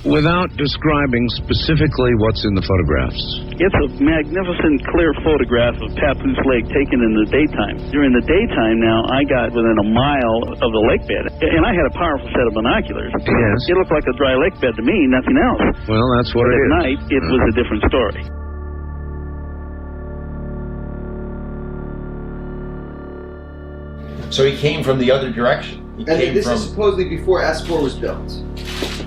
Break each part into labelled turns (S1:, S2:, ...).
S1: without describing specifically what's in the photographs.
S2: It's a magnificent, clear photograph of Papoose Lake taken in the daytime. During the daytime now, I got within a mile of the lake bed, and I had a powerful set of binoculars.
S1: Yes.
S2: It looked like a dry lake bed to me, nothing else.
S1: Well, that's what
S2: But
S1: it
S2: at
S1: is.
S2: night, it was a different story.
S3: So he came from the other direction.
S4: This is supposedly before S4 was built.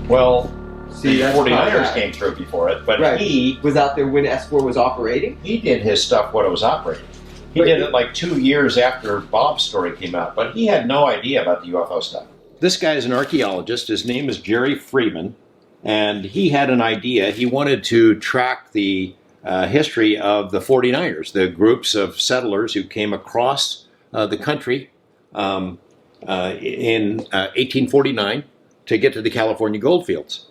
S3: Well,
S4: See,
S3: the
S4: that's
S3: 49ers
S4: probably
S3: came through before it, but
S4: right.
S3: he
S4: was out there when S4 was operating.
S3: He did his stuff when it was operating. He did it like 2 years after Bob's story came out, but he had no idea about the UFO stuff. This guy is an archaeologist. His name is Jerry Freeman, and he had an idea. He wanted to track the history of the 49ers, the groups of settlers who came across the country in 1849 to get to the California goldfields.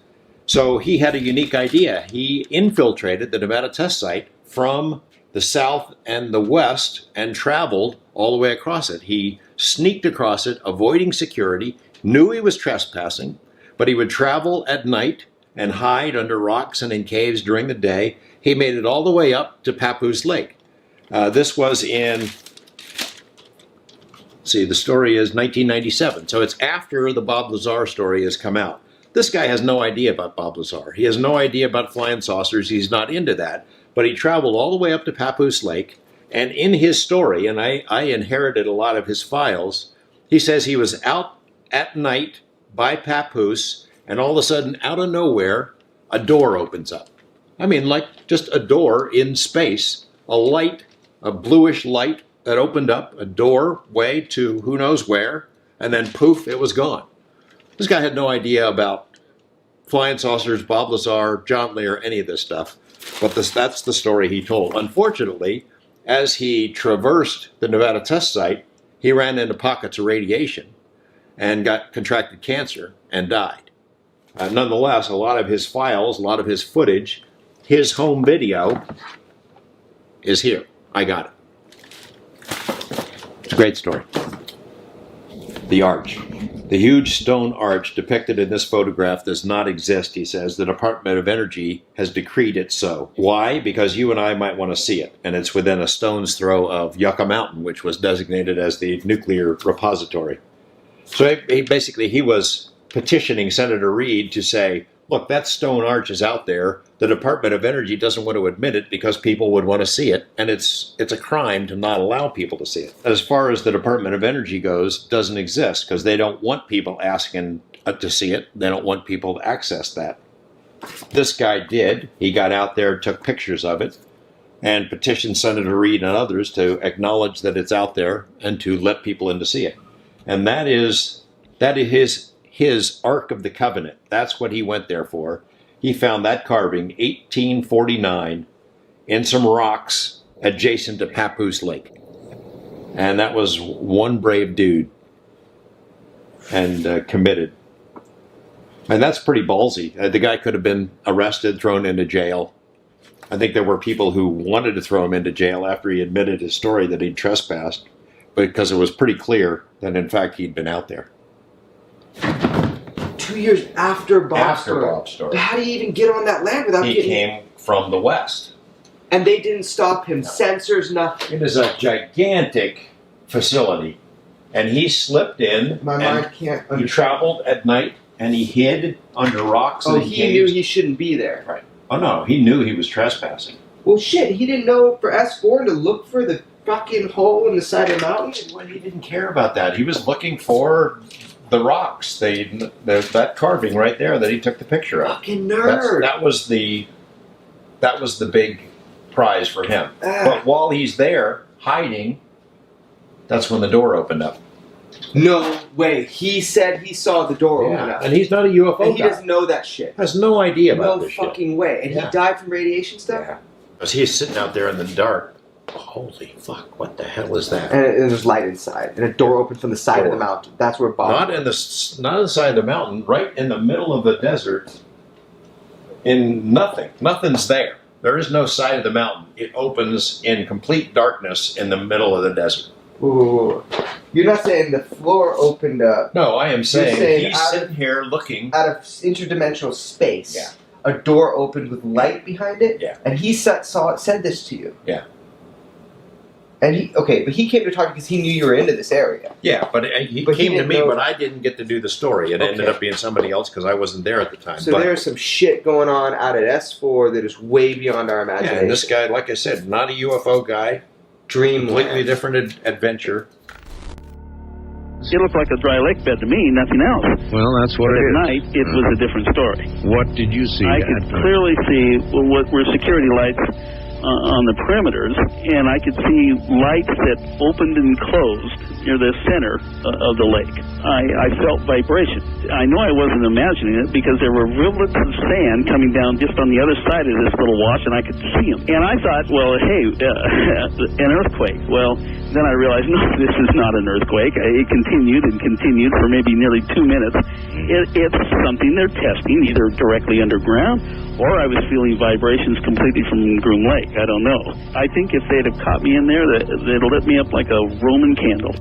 S3: So he had a unique idea. He infiltrated the Nevada test site from the south and the west and traveled all the way across it. He sneaked across it, avoiding security, knew he was trespassing, but he would travel at night and hide under rocks and in caves during the day. He made it all the way up to Papoose Lake. This was in, the story is 1997. So it's after the Bob Lazar story has come out. This guy has no idea about Bob Lazar. He has no idea about flying saucers. He's not into that. But he traveled all the way up to Papoose Lake. And in his story, and I inherited a lot of his files, he says he was out at night by Papoose, and all of a sudden, out of nowhere, a door opens up. I mean, like just a door in space, a light, a bluish light that opened up, a doorway to who knows where, and then poof, it was gone. This guy had no idea about flying saucers, Bob Lazar, John Lear, any of this stuff. But that's the story he told. Unfortunately, as he traversed the Nevada test site, he ran into pockets of radiation and contracted cancer and died. Nonetheless, a lot of his files, a lot of his footage, his home video is here. I got it. It's a great story. The arch. The huge stone arch depicted in this photograph does not exist, he says. The Department of Energy has decreed it so. Why? Because you and I might want to see it, and it's within a stone's throw of Yucca Mountain, which was designated as the nuclear repository. So he was petitioning Senator Reid to say, look, that stone arch is out there. The Department of Energy doesn't want to admit it because people would want to see it, and it's a crime to not allow people to see it. As far as the Department of Energy goes, it doesn't exist because they don't want people asking to see it. They don't want people to access that. This guy did. He got out there, took pictures of it, and petitioned Senator Reid and others to acknowledge that it's out there and to let people in to see it. And that is his Ark of the Covenant. That's what he went there for. He found that carving, 1849, in some rocks adjacent to Papoose Lake. And that was one brave dude and committed. And that's pretty ballsy. The guy could have been arrested, thrown into jail. I think there were people who wanted to throw him into jail after he admitted his story that he'd trespassed, because it was pretty clear that, in fact, he'd been out there.
S4: 2 years after Bob's story. But how do you even get on that land without
S3: getting... He came from the west.
S4: And they didn't stop him. No. Sensors, nothing.
S3: It is a gigantic facility. And he slipped in.
S4: My mind can't understand.
S3: He traveled at night, and he hid under rocks.
S4: Oh, he knew he shouldn't be there.
S3: Right. Oh, no, he knew he was trespassing.
S4: Well, shit, he didn't know for S4 to look for the fucking hole in the side of the mountain?
S3: Well, he didn't care about that. He was looking for the rocks, that carving right there that he took the picture of.
S4: Fucking nerd.
S3: That was the big prize for him. But while he's there hiding, that's when the door opened up.
S4: No way. He said he saw the door open up.
S3: And he's not a UFO guy.
S4: And he doesn't know that shit.
S3: Has no idea about this shit.
S4: No fucking way. And he died from radiation stuff?
S3: Yeah. Because he's sitting out there in the dark. Holy fuck, what the hell is that?
S4: And there's light inside. And a door opened from the side of the mountain. That's where Bob
S3: Not on the side of the mountain, right in the middle of the desert. In nothing. Nothing's there. There is no side of the mountain. It opens in complete darkness in the middle of the desert.
S4: Ooh. You're not saying the floor opened up.
S3: No, I am saying he's
S4: out
S3: sitting here looking.
S4: out of interdimensional space.
S3: Yeah.
S4: A door opened with light behind it.
S3: Yeah.
S4: And he said this to you.
S3: Yeah.
S4: And but he came to talk because he knew you were into this area.
S3: Yeah, but he came to me, but I didn't get to do the story. It ended up being somebody else because I wasn't there at the time.
S4: So there's some shit going on out at S4 that is way beyond our imagination.
S3: Yeah, and this guy, like I said, not a UFO guy. Completely different adventure.
S2: It looked like a dry lake bed to me, nothing else.
S1: Well, that's what
S2: But
S1: it
S2: at
S1: is.
S2: night, it was a different story.
S1: What did you see?
S2: I could clearly see what were security lights on the perimeters, and I could see lights that opened and closed near the center of the lake. I felt vibration. I know I wasn't imagining it because there were rivulets of sand coming down just on the other side of this little wash, and I could see them. And I thought, well, hey, an earthquake. Well, then I realized, no, this is not an earthquake. It continued and continued for maybe nearly 2 minutes. It's something they're testing, either directly underground, or I was feeling vibrations completely from Groom Lake. I don't know. I think if they'd have caught me in there, they'd lit me up like a Roman candle.